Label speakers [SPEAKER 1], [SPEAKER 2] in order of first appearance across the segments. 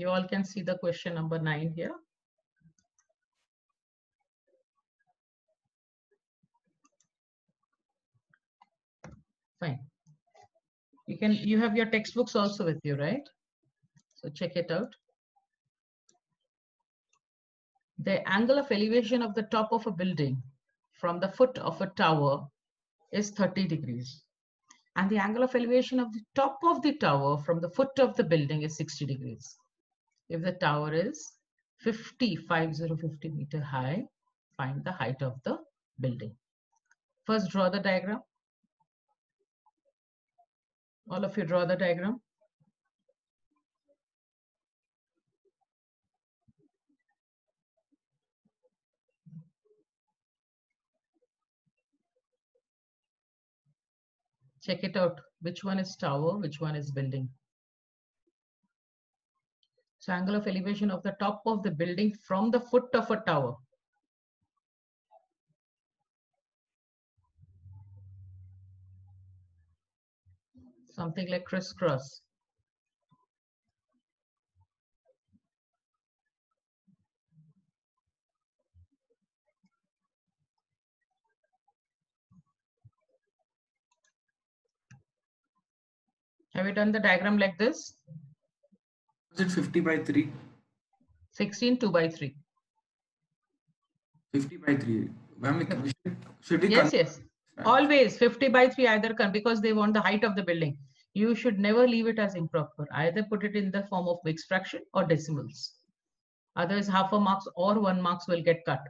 [SPEAKER 1] You all can see the question number 9 here. Fine. You have your textbooks also with you, right? So check it out. The angle of elevation of the top of a building from the foot of a tower is 30 degrees. And the angle of elevation of the top of the tower from the foot of the building is 60 degrees. If the tower is 50 meter high, find the height of the building. First, draw the diagram. All of you draw the diagram. Check it out. Which one is tower? Which one is building? So angle of elevation of the top of the building from the foot of a tower. Something like crisscross. Have you done the diagram like this?
[SPEAKER 2] Is it 50 by 3?
[SPEAKER 1] 16, 2 by 3.
[SPEAKER 2] 50 by 3. Ma'am, should we
[SPEAKER 1] Yes. Always 50 by 3 either can, because they want the height of the building. You should never leave it as improper. Either put it in the form of mixed fraction or decimals. Otherwise, half a marks or 1 marks will get cut.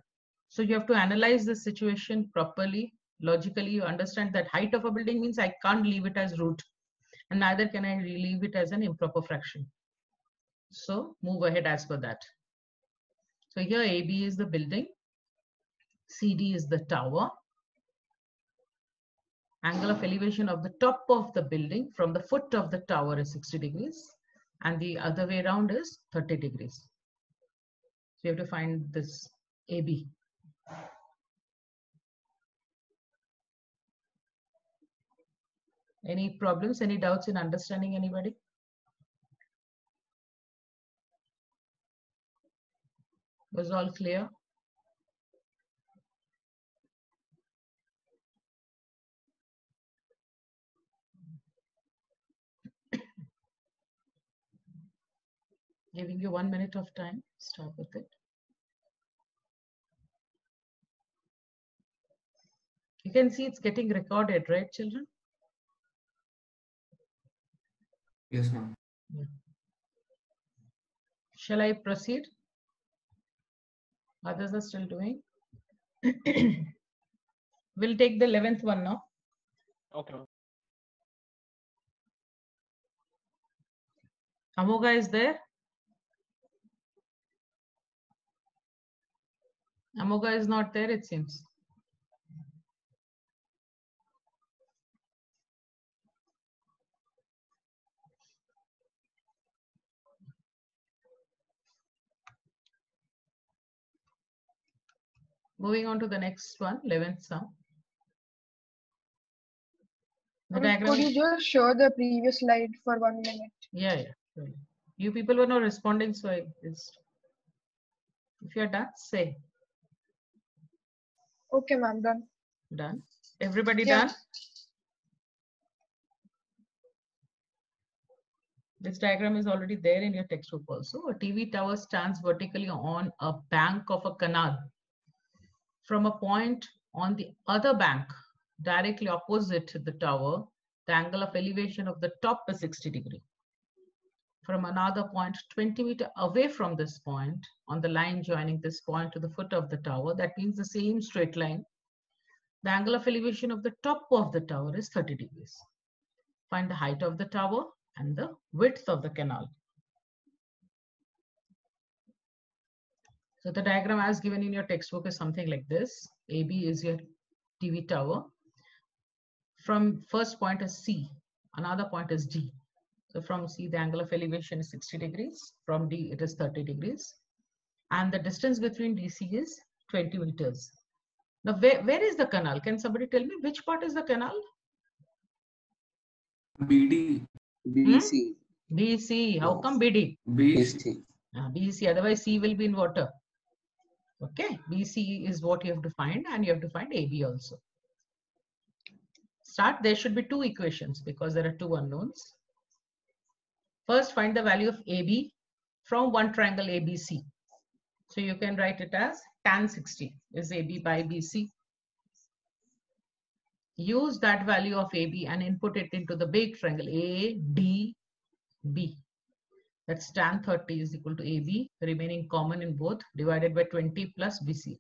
[SPEAKER 1] So you have to analyze the situation properly. Logically, you understand that height of a building means I can't leave it as root, and neither can I leave it as an improper fraction. So move ahead as per that. So here AB is the building, CD is the tower. Angle of elevation of the top of the building from the foot of the tower is 60 degrees, and the other way around is 30 degrees. So you have to find this AB. Any problems, any doubts in understanding anybody? Was all clear? Giving you 1 minute of time, start with it. You can see it's getting recorded, right, children?
[SPEAKER 2] Yes, ma'am.
[SPEAKER 1] Yeah. Shall I proceed? Others are still doing. We'll take the 11th one now.
[SPEAKER 3] Okay.
[SPEAKER 1] Amoga is there? Amoga is not there, it seems. Moving on to the next one, 11th sum. The diagram.
[SPEAKER 4] Could you just show the previous slide for 1 minute?
[SPEAKER 1] Yeah. Sure. You people were not responding, so I just. If you're done, say.
[SPEAKER 4] Okay, ma'am, done.
[SPEAKER 1] Done. Everybody
[SPEAKER 4] Yeah.
[SPEAKER 1] done? This diagram is already there in your textbook also. A TV tower stands vertically on a bank of a canal. From a point on the other bank, directly opposite the tower, the angle of elevation of the top is 60 degrees. From another point 20 meters away from this point, on the line joining this point to the foot of the tower, that means the same straight line, the angle of elevation of the top of the tower is 30 degrees. Find the height of the tower and the width of the canal. So the diagram as given in your textbook is something like this. AB is your TV tower. From first point is C, another point is D. So from C, the angle of elevation is 60 degrees. From D, it is 30 degrees. And the distance between DC is 20 meters. Now, where is the canal? Can somebody tell me which part is the canal?
[SPEAKER 2] BD.
[SPEAKER 5] BC.
[SPEAKER 1] BC. How come BD?
[SPEAKER 2] BC.
[SPEAKER 1] BC. Otherwise, C will be in water. Okay. BC is what you have to find, and you have to find AB also. Start. There should be two equations because there are two unknowns. First, find the value of AB from one triangle ABC. So you can write it as tan 60 is AB by BC. Use that value of AB and input it into the big triangle ADB. That's tan 30 is equal to AB, remaining common in both, divided by 20 plus BC.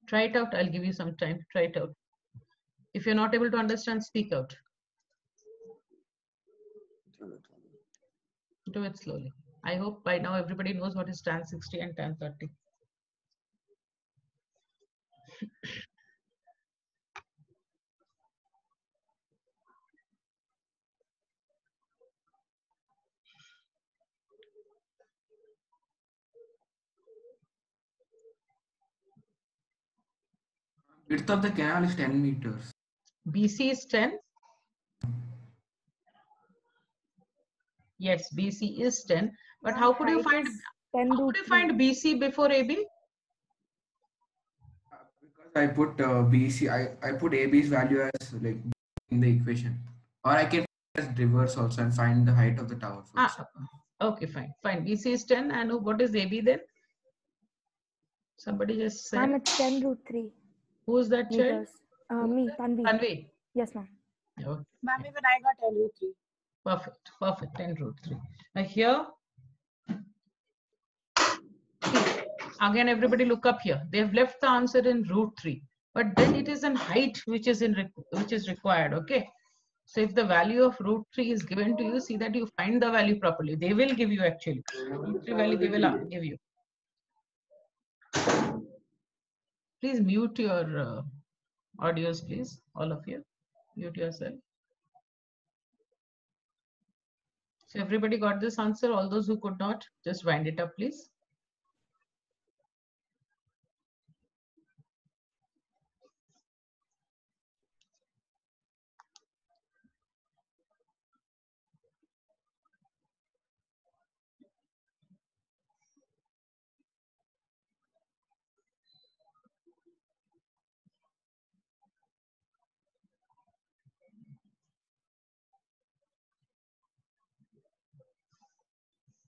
[SPEAKER 1] Try it out. I'll give you some time to try it out. If you're not able to understand, speak out. Do it slowly. I hope by now everybody knows what is tan 60 and tan 30.
[SPEAKER 2] Width of the canal is 10 meters.
[SPEAKER 1] BC is 10. Yes, BC is 10. But how could you find
[SPEAKER 4] 10
[SPEAKER 1] how could you find BC before AB?
[SPEAKER 2] Because I put BC, I put AB's value as like in the equation. Or I can as reverse also and find the height of the tower first.
[SPEAKER 1] Okay, fine. Fine. BC is 10. And what is AB then? Somebody just said.
[SPEAKER 3] Ma'am, it's 10 root 3
[SPEAKER 1] Who is that child?
[SPEAKER 3] meters. Me, Tanvi.
[SPEAKER 1] Tanvi.
[SPEAKER 3] Yes, ma'am.
[SPEAKER 1] Okay.
[SPEAKER 5] Ma'am, even I got 10 root 3.
[SPEAKER 1] Perfect. Perfect. 10 root 3. Now here, again, everybody look up here. They have left the answer in root 3. But then it is in height which is required. Okay. So if the value of root 3 is given to you, see that you find the value properly. They will give you actually. Root 3 value they will give you. Please mute your audios, please. All of you. Mute yourself. So everybody got this answer. All those who could not, just wind it up, please.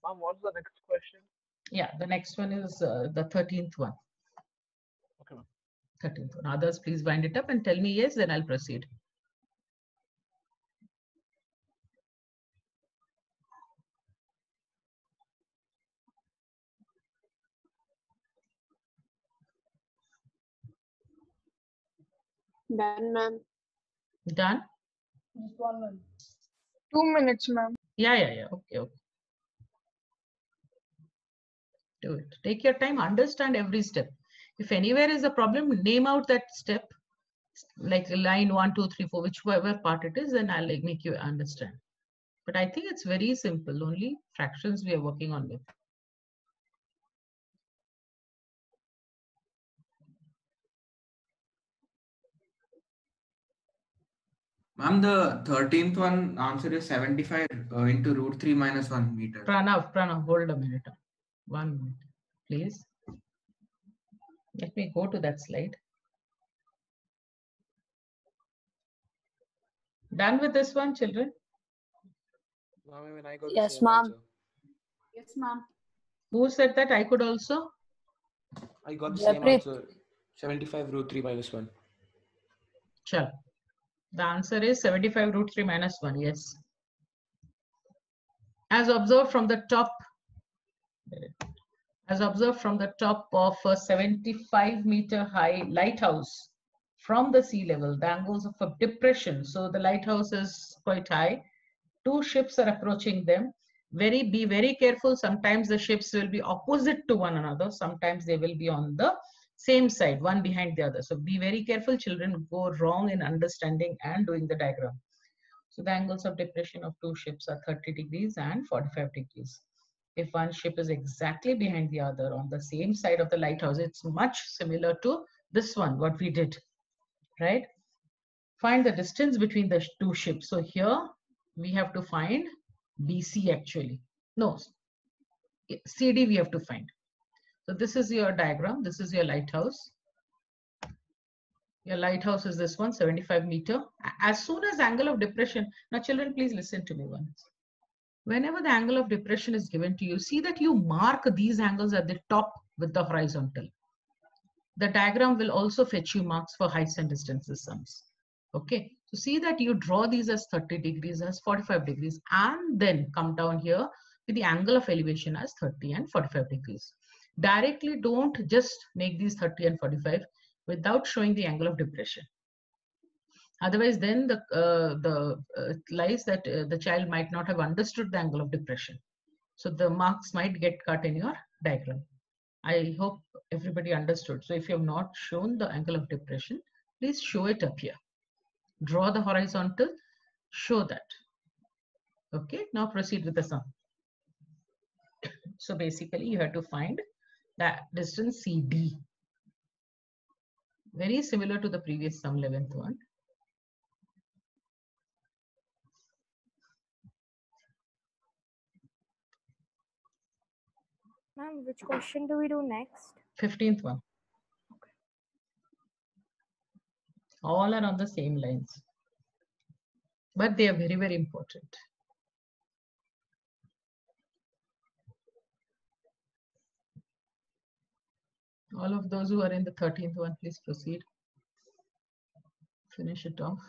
[SPEAKER 6] Ma'am, what's the next question?
[SPEAKER 1] Yeah, the next one is the 13th one.
[SPEAKER 6] Okay, ma'am.
[SPEAKER 1] 13th one. Others, please wind it up and tell me yes, then I'll proceed.
[SPEAKER 5] Done, ma'am.
[SPEAKER 1] Done?
[SPEAKER 4] Just 1 minute. 2 minutes, ma'am.
[SPEAKER 1] Yeah. Okay. Do it. Take your time, understand every step. If anywhere is a problem, name out that step, like line 1, 2, 3, 4, whichever part it is, then I'll make you understand. But I think it's very simple, only fractions we are working on with.
[SPEAKER 2] Ma'am, the 13th one answer is 75 into root 3 minus 1 meter.
[SPEAKER 1] Pranav, hold a minute. 1 minute, please. Let me go to that slide. Done with this one, children?
[SPEAKER 6] Ma'am, even I got
[SPEAKER 5] Yes,
[SPEAKER 6] the same
[SPEAKER 5] ma'am.
[SPEAKER 6] answer.
[SPEAKER 5] Yes, ma'am.
[SPEAKER 1] Who said that I could also?
[SPEAKER 6] I got the
[SPEAKER 5] Yeah,
[SPEAKER 6] same
[SPEAKER 5] Preet.
[SPEAKER 6] answer. 75 root 3 minus 1.
[SPEAKER 1] Chal. The answer is 75 root 3 minus 1. Yes. As observed from the top of a 75-meter high lighthouse from the sea level, the angles of a depression. So the lighthouse is quite high. Two ships are approaching them. Be very careful. Sometimes the ships will be opposite to one another. Sometimes they will be on the same side, one behind the other. So be very careful. Children go wrong in understanding and doing the diagram. So the angles of depression of two ships are 30 degrees and 45 degrees. If one ship is exactly behind the other on the same side of the lighthouse, it's much similar to this one, what we did, right? Find the distance between the two ships. So here we have to find BC actually. No, CD we have to find. So this is your diagram. This is your lighthouse. Your lighthouse is this one, 75 meter. As soon as angle of depression, now children, please listen to me once. Whenever the angle of depression is given to you, see that you mark these angles at the top with the horizontal. The diagram will also fetch you marks for heights and distances sums. Okay, so see that you draw these as 30 degrees, as 45 degrees, and then come down here with the angle of elevation as 30 and 45 degrees. Directly don't just make these 30 and 45 without showing the angle of depression. Otherwise, then the lies that the child might not have understood the angle of depression. So the marks might get cut in your diagram. I hope everybody understood. So if you have not shown the angle of depression, please show it up here. Draw the horizontal, show that. Okay, now proceed with the sum. So basically you have to find that distance CD. Very similar to the previous sum, 11th one.
[SPEAKER 3] Ma'am, which question do we do next?
[SPEAKER 1] 15th one. All are on the same lines, but they are very, very important. All of those who are in the 13th one, please proceed. Finish it off.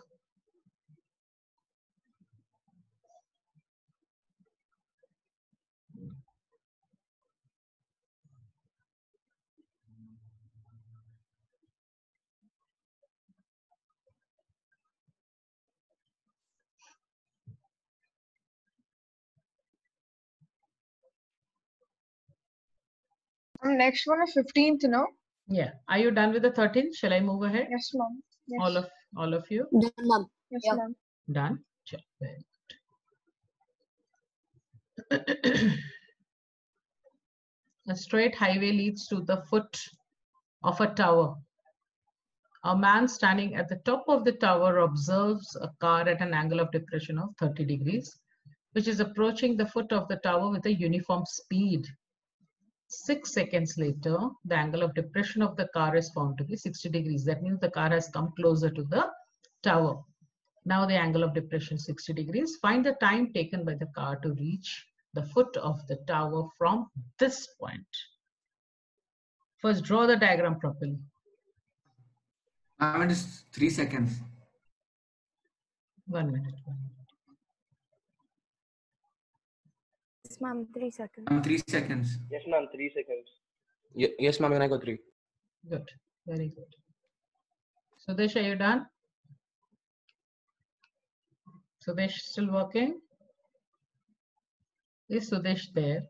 [SPEAKER 4] Next one is 15th, no?
[SPEAKER 1] Yeah. Are you done with the 13th? Shall I move ahead?
[SPEAKER 4] Yes, ma'am. Yes.
[SPEAKER 1] All of you
[SPEAKER 5] Done, ma'am.
[SPEAKER 4] Yes,
[SPEAKER 5] Yeah.
[SPEAKER 4] ma'am.
[SPEAKER 1] done? Sure. Very good. A straight highway leads to the foot of a tower. A man standing at the top of the tower observes a car at an angle of depression of 30 degrees, which is approaching the foot of the tower with a uniform speed. 6 seconds later, the angle of depression of the car is found to be 60 degrees. That means the car has come closer to the tower. Now the angle of depression 60 degrees. Find the time taken by the car to reach the foot of the tower from this point. First, draw the diagram properly.
[SPEAKER 2] It is 3 seconds.
[SPEAKER 1] 1 minute.
[SPEAKER 3] Yes, ma'am, 3 seconds.
[SPEAKER 2] 3 seconds.
[SPEAKER 6] Yes, ma'am. 3 seconds. Yes, ma'am. And I got 3.
[SPEAKER 1] Good. Very good. Sudesh, are you done? Sudesh still working? Is Sudesh there?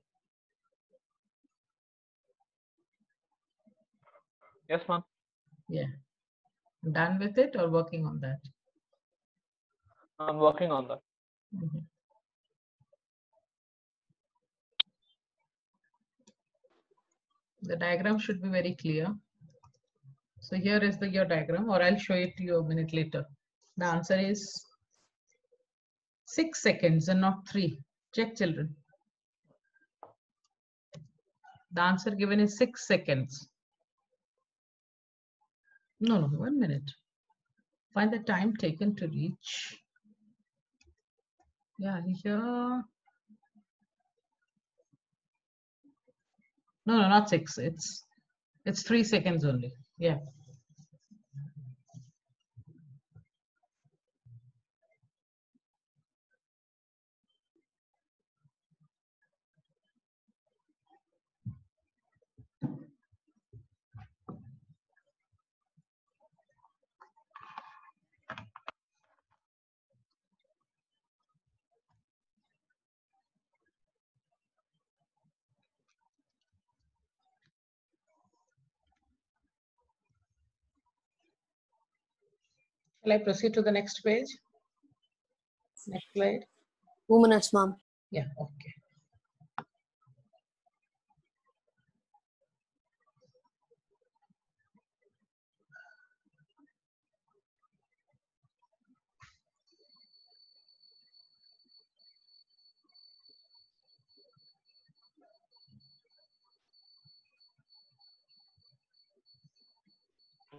[SPEAKER 6] Yes, ma'am.
[SPEAKER 1] Yeah. Done with it or working on that?
[SPEAKER 6] I'm working on that.
[SPEAKER 1] Mhm. The diagram should be very clear. So here is your diagram, or I'll show it to you a minute later. The answer is 6 seconds and not 3. Check, children. The answer given is 6 seconds. No, 1 minute. Find the time taken to reach. Yeah, here. No, not 6. It's 3 seconds only. Yeah. Shall I proceed to the next page? Next slide.
[SPEAKER 5] 2 minutes, ma'am.
[SPEAKER 1] Yeah, okay.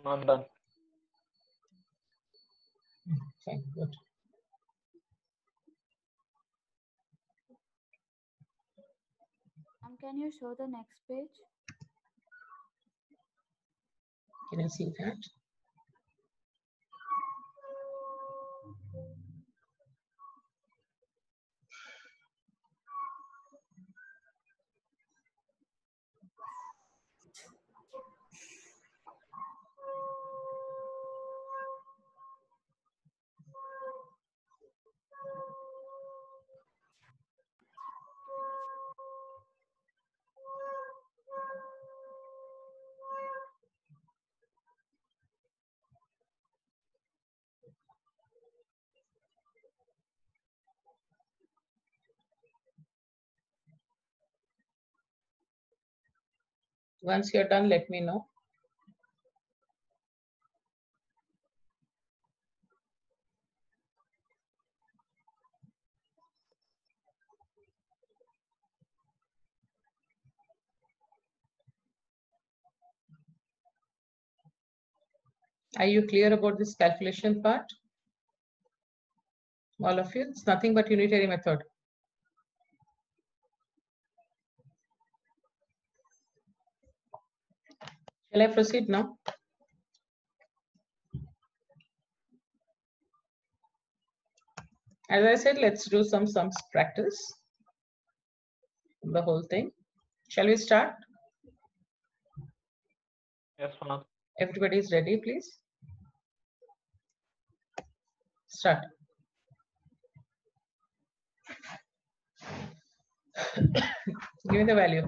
[SPEAKER 6] I'm done.
[SPEAKER 1] Fine, good.
[SPEAKER 5] Can you show the next page?
[SPEAKER 1] Can you see that? Once you're done, let me know. Are you clear about this calculation part? All of you? It's nothing but unitary method. Shall I proceed now? As I said, let's do some sums practice. The whole thing. Shall we start?
[SPEAKER 6] Yes, ma'am.
[SPEAKER 1] Everybody is ready, please. Start. Give me the value.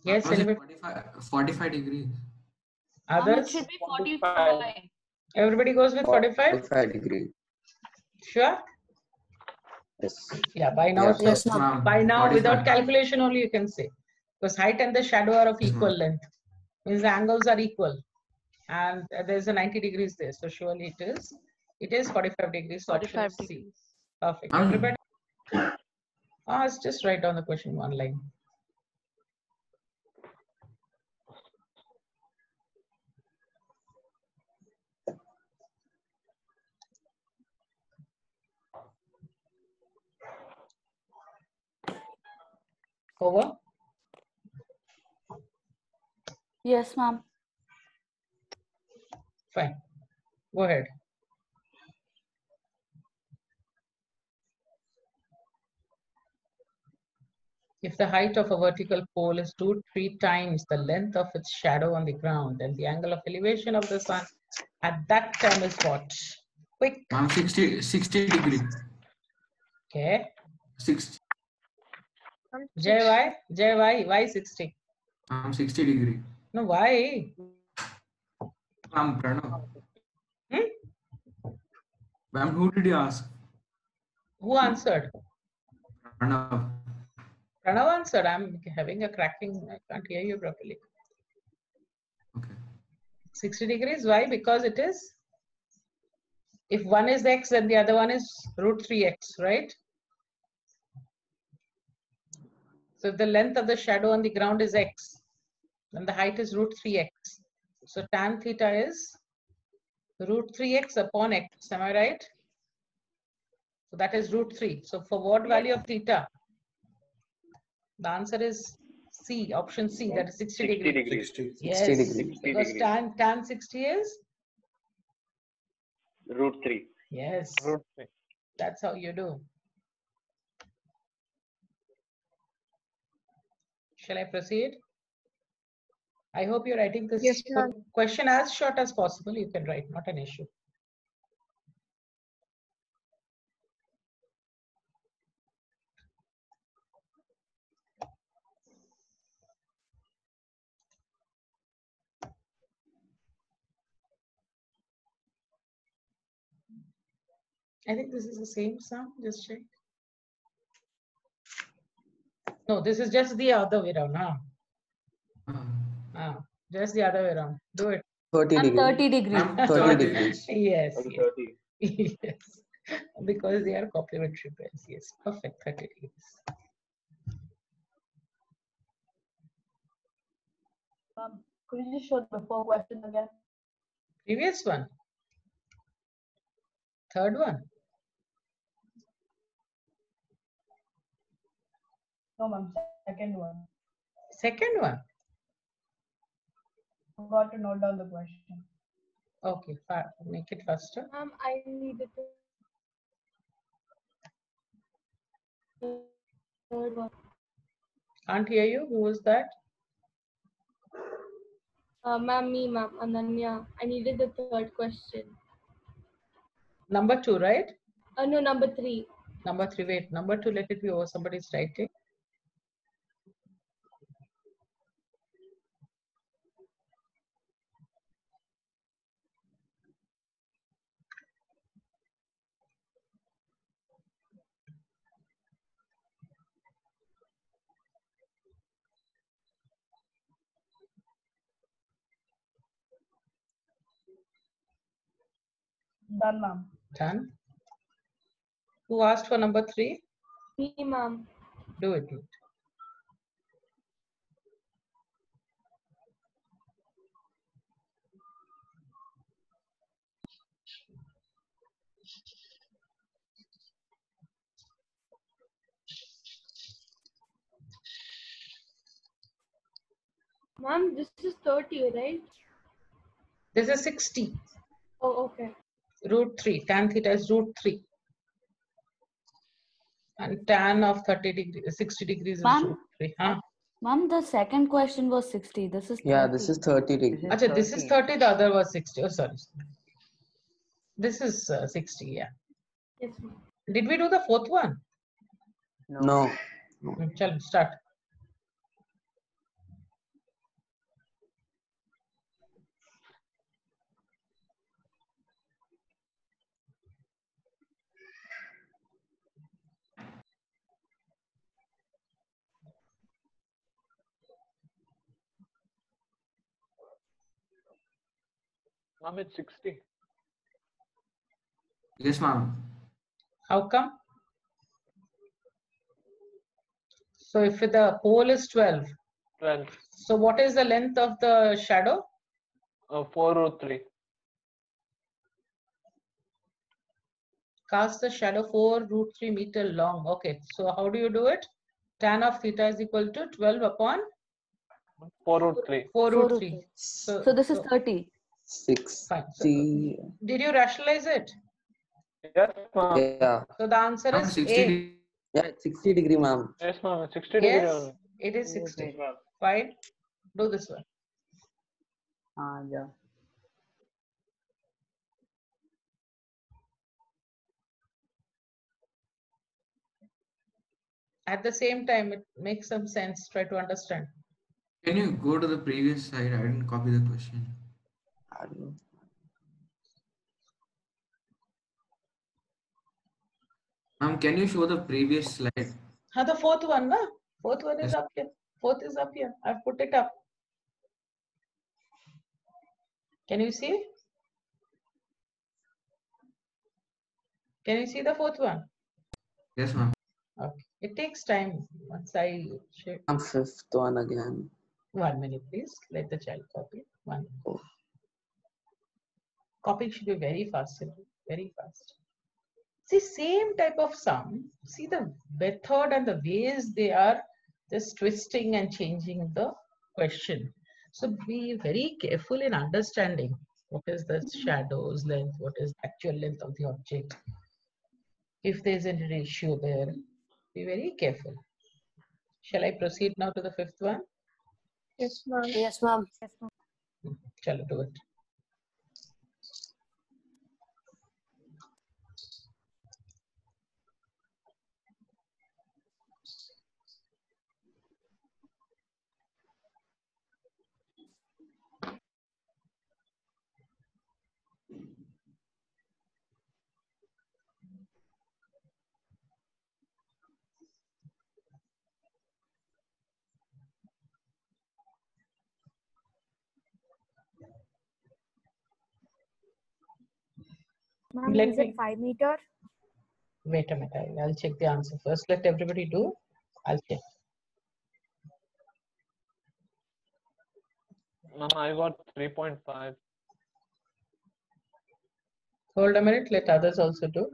[SPEAKER 1] Yes,
[SPEAKER 2] Was it
[SPEAKER 1] anybody?
[SPEAKER 2] 45 degrees.
[SPEAKER 5] It
[SPEAKER 1] Others?
[SPEAKER 5] should be 45.
[SPEAKER 1] Everybody goes with 45?
[SPEAKER 7] 45 degree.
[SPEAKER 1] Sure?
[SPEAKER 7] Yes.
[SPEAKER 1] Yeah, by now,
[SPEAKER 7] Yeah.
[SPEAKER 1] so
[SPEAKER 5] Yes, ma'am.
[SPEAKER 1] by now
[SPEAKER 2] 45.
[SPEAKER 1] without calculation only you can say. Because height and the shadow are of
[SPEAKER 2] Yes,
[SPEAKER 1] equal
[SPEAKER 2] ma'am.
[SPEAKER 1] length. Means the angles are equal. And there's a 90 degrees there. So surely it is 45 degrees. So option is C. Perfect. Everybody? Let's just write down the question one line. Over?
[SPEAKER 5] Yes, ma'am.
[SPEAKER 1] Fine. Go ahead. If the height of a vertical pole is √3 times the length of its shadow on the ground, then the angle of elevation of the sun at that time is what? Quick.
[SPEAKER 2] Ma'am, 60 degree.
[SPEAKER 1] Okay.
[SPEAKER 2] 60.
[SPEAKER 1] Why 60?
[SPEAKER 2] 60 degree.
[SPEAKER 1] No, why?
[SPEAKER 2] Ma'am, Pranav.
[SPEAKER 1] Hmm?
[SPEAKER 2] Ma'am, who did you ask?
[SPEAKER 1] Who answered?
[SPEAKER 2] Pranav.
[SPEAKER 1] Pranav answered. I'm having a cracking. I can't hear you properly.
[SPEAKER 2] Okay.
[SPEAKER 1] 60 degrees. Why? Because it is. If one is x, then the other one is √3x, right? So if the length of the shadow on the ground is x, then the height is √3x. So tan theta is √3x upon x. Am I right? So that is √3. So for what value of theta? The answer is C, option C, that is 60 degrees.
[SPEAKER 7] 60
[SPEAKER 1] Yes,
[SPEAKER 7] degrees.
[SPEAKER 1] because tan 60 is?
[SPEAKER 6] √3.
[SPEAKER 1] Yes,
[SPEAKER 6] √3.
[SPEAKER 1] that's how you do. Shall I proceed? I hope you're writing this
[SPEAKER 4] Yes, ma'am.
[SPEAKER 1] question as short as possible. You can write, not an issue. I think this is the same sum. Just check. No, this is just the other way around. Just the other way around. Do it.
[SPEAKER 7] 30
[SPEAKER 5] And
[SPEAKER 7] degree.
[SPEAKER 5] 30 degrees.
[SPEAKER 2] Ma'am,
[SPEAKER 7] 30 degrees.
[SPEAKER 1] Yes, yes.
[SPEAKER 6] 30.
[SPEAKER 1] Yes, because they are complementary pairs. Yes, perfect. 30 degrees.
[SPEAKER 4] Could you just show the before question again?
[SPEAKER 1] Previous one. Third one.
[SPEAKER 4] No, ma'am. Second one.
[SPEAKER 1] Second one.
[SPEAKER 4] Forgot to note down the question.
[SPEAKER 1] Okay, make it faster.
[SPEAKER 3] I needed to. Third one.
[SPEAKER 1] Can't hear you. Who was that?
[SPEAKER 3] Ma'am, Ananya. I needed the third question.
[SPEAKER 1] Number 2, right?
[SPEAKER 3] No, number 3.
[SPEAKER 1] Number 3. Wait, number 2. Let it be over. Somebody's writing.
[SPEAKER 4] Done, ma'am.
[SPEAKER 1] Done. Who asked for number 3?
[SPEAKER 3] Me, ma'am.
[SPEAKER 1] Do it.
[SPEAKER 3] Ma'am, this is 30, right?
[SPEAKER 1] This is 60.
[SPEAKER 3] Oh, okay.
[SPEAKER 1] Root 3. Tan theta is root 3. And tan of 30 degrees, 60 degrees is
[SPEAKER 5] Ma'am?
[SPEAKER 1] root 3. Huh?
[SPEAKER 5] Ma'am, the second question was 60. This is 30.
[SPEAKER 7] Yeah, this is 30 degree.
[SPEAKER 1] Achha, this is 30, the other was 60. Oh, sorry. This is 60, yeah.
[SPEAKER 3] Yes, ma'am.
[SPEAKER 1] Did we do the fourth one?
[SPEAKER 7] No.
[SPEAKER 1] Chalo, start.
[SPEAKER 6] Ma'am, it's 60.
[SPEAKER 2] Yes, ma'am.
[SPEAKER 1] How come? So if the pole is 12,
[SPEAKER 6] 12.
[SPEAKER 1] so what is the length of the shadow?
[SPEAKER 6] 4 root 3.
[SPEAKER 1] Cast the shadow 4 root 3 meter long. Okay, so how do you do it? Tan of theta is equal to 12 upon
[SPEAKER 6] 4 root 3.
[SPEAKER 1] 4
[SPEAKER 5] 4
[SPEAKER 1] root
[SPEAKER 5] root
[SPEAKER 1] 3.
[SPEAKER 5] 3.
[SPEAKER 1] So,
[SPEAKER 5] So this is 30.
[SPEAKER 7] 60.
[SPEAKER 1] fine. So, did you rationalize it?
[SPEAKER 6] Yes, ma'am.
[SPEAKER 7] Yeah.
[SPEAKER 1] So the answer
[SPEAKER 2] Ma'am,
[SPEAKER 1] is
[SPEAKER 2] 60
[SPEAKER 1] A.
[SPEAKER 2] degree.
[SPEAKER 7] Yeah, it's 60 degree, ma'am.
[SPEAKER 6] Yes, ma'am. 60 degree
[SPEAKER 1] Yes,
[SPEAKER 6] only.
[SPEAKER 1] it is 60.
[SPEAKER 6] Yes, ma'am.
[SPEAKER 1] Fine. Do this one.
[SPEAKER 8] Yeah.
[SPEAKER 1] At the same time, it makes some sense. Try to understand.
[SPEAKER 2] Can you go to the previous slide? I didn't copy the question.
[SPEAKER 7] I don't know.
[SPEAKER 2] Ma'am, can you show the previous slide?
[SPEAKER 1] The fourth one, na? Fourth one is
[SPEAKER 2] Yes.
[SPEAKER 1] up here. Fourth is up here. I've put it up. Can you see? Can you see the fourth one?
[SPEAKER 2] Yes, ma'am.
[SPEAKER 1] Okay. It takes time. Once I share.
[SPEAKER 7] I'm fifth one again.
[SPEAKER 1] 1 minute, please. Let the child copy. 1 minute.
[SPEAKER 7] Oh.
[SPEAKER 1] Copying should be very fast. Very fast. See, same type of sum. See the method and the ways they are just twisting and changing the question. So be very careful in understanding what is the shadow's length, what is the actual length of the object. If there is any ratio there, be very careful. Shall I proceed now to the fifth one?
[SPEAKER 4] Yes, ma'am.
[SPEAKER 3] Yes, ma'am.
[SPEAKER 1] Shall I do it?
[SPEAKER 9] Ma'am,
[SPEAKER 1] Let
[SPEAKER 9] is
[SPEAKER 1] me
[SPEAKER 9] it 5 meter?
[SPEAKER 1] wait a minute. I'll check the answer first. Let everybody do. I'll check.
[SPEAKER 6] Ma'am, I got 3.5.
[SPEAKER 1] Hold a minute. Let others also do.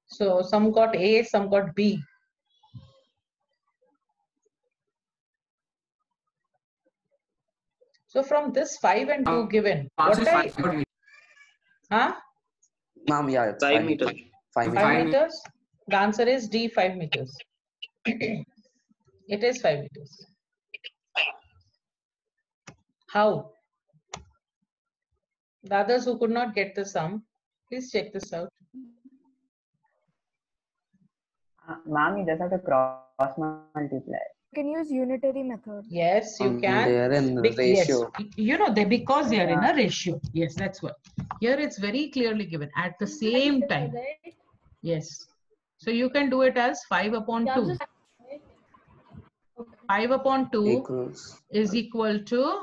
[SPEAKER 1] So some got A, some got B. So from this 5 and 2 given,
[SPEAKER 2] Answer
[SPEAKER 1] what
[SPEAKER 2] is
[SPEAKER 1] I,
[SPEAKER 2] 5
[SPEAKER 1] huh?
[SPEAKER 7] Ma'am, yeah, it's
[SPEAKER 10] 5
[SPEAKER 7] 5 meters.
[SPEAKER 10] meters.
[SPEAKER 7] 5
[SPEAKER 1] 5
[SPEAKER 7] meters.
[SPEAKER 1] meters? The answer is D, 5 meters. It is 5 meters. How? The others who could not get the sum, please check this out.
[SPEAKER 8] Ma'am, you just have to cross multiply.
[SPEAKER 9] You can use unitary method.
[SPEAKER 1] Yes, you
[SPEAKER 7] They
[SPEAKER 1] can.
[SPEAKER 7] are in
[SPEAKER 1] Yes,
[SPEAKER 7] ratio.
[SPEAKER 1] you know, because they are in
[SPEAKER 8] Yeah.
[SPEAKER 1] a ratio. Yes, that's what. Here it's very clearly given at the same time.
[SPEAKER 3] Right?
[SPEAKER 1] Yes. So you can do it as 5 upon
[SPEAKER 3] Yeah,
[SPEAKER 1] 2.
[SPEAKER 3] just right?
[SPEAKER 1] 5 upon 2
[SPEAKER 7] Equals.
[SPEAKER 1] is equal to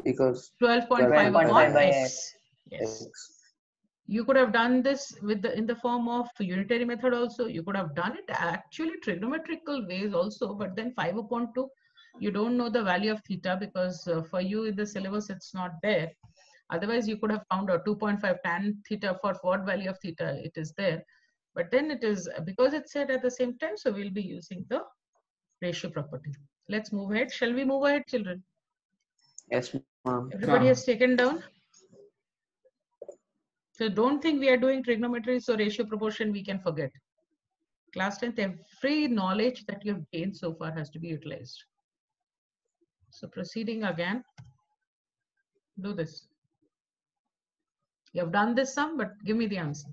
[SPEAKER 7] Equals
[SPEAKER 1] 12.5 upon
[SPEAKER 8] 12.5 by
[SPEAKER 1] x. Yes.
[SPEAKER 7] x.
[SPEAKER 1] You could have done this with in the form of unitary method also. You could have done it actually trigonometrical ways also, but then 5 upon 2, you don't know the value of theta because for you in the syllabus it's not there. Otherwise, you could have found out 2.5 tan theta for what value of theta it is there. But then it is because it's said at the same time, so we'll be using the ratio property. Let's move ahead. Shall we move ahead, children?
[SPEAKER 7] Yes, ma'am.
[SPEAKER 1] Everybody has taken down. So don't think we are doing trigonometry, so ratio proportion we can forget. Class 10th, every knowledge that you have gained so far has to be utilized. So proceeding again, do this. You have done this sum, but give me the answer.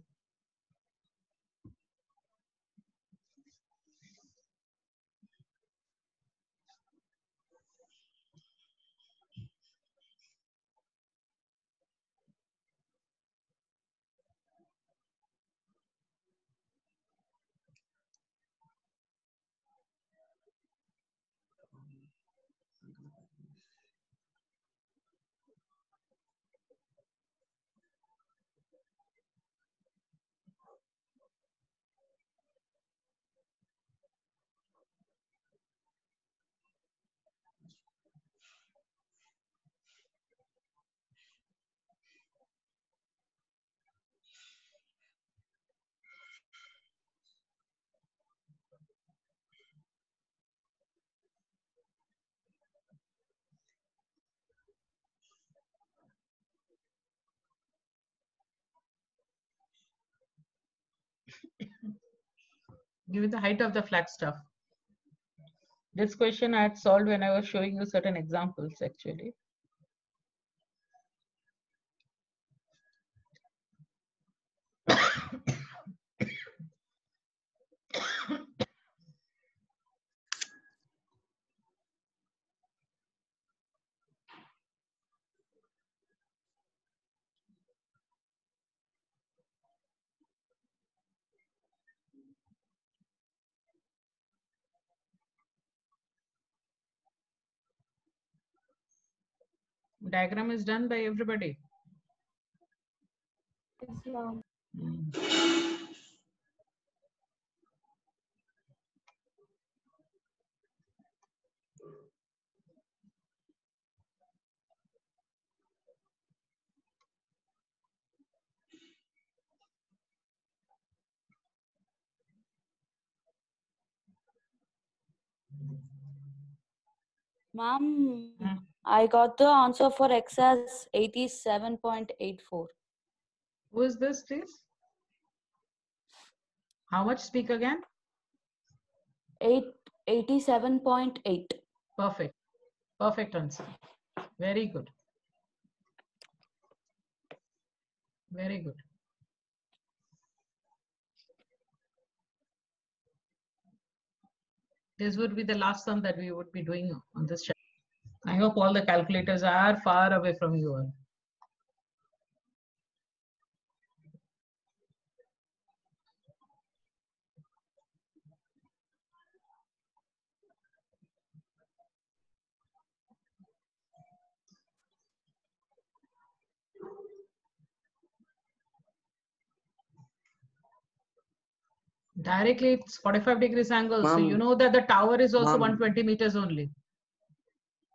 [SPEAKER 1] Give me the height of the flat stuff. This question I had solved when I was showing you certain examples actually. Diagram is done by everybody.
[SPEAKER 3] Yes, ma'am.
[SPEAKER 5] Ma'am,
[SPEAKER 1] Hmm.
[SPEAKER 5] I got the answer for x as 87.84.
[SPEAKER 1] Who is this, please? How much? Speak again.
[SPEAKER 5] 87.8.
[SPEAKER 1] Perfect. Perfect answer. Very good. Very good. This would be the last sum that we would be doing on this chapter. I hope all the calculators are far away from you all. Directly, it's 45 degrees angle. So
[SPEAKER 7] Ma'am.
[SPEAKER 1] you know that the tower is also
[SPEAKER 7] Ma'am.
[SPEAKER 1] 120 meters only.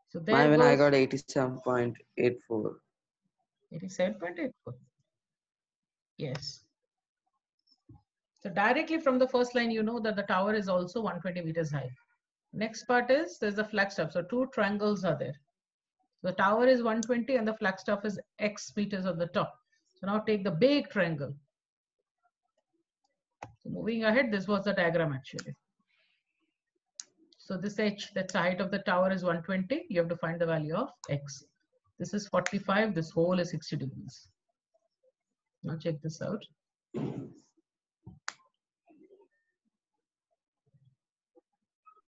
[SPEAKER 1] So there
[SPEAKER 7] Ma'am, even I
[SPEAKER 1] goes
[SPEAKER 7] got 87.84.
[SPEAKER 1] 87.84. Yes. So directly from the first line, you know that the tower is also 120 meters high. Next part is there's a flagstaff. So two triangles are there. The tower is 120 and the flagstaff is X meters on the top. So now take the big triangle. So moving ahead, this was the diagram actually. So this H, that's the height of the tower is 120. You have to find the value of X. This is 45. This whole is 60 degrees. Now check this out.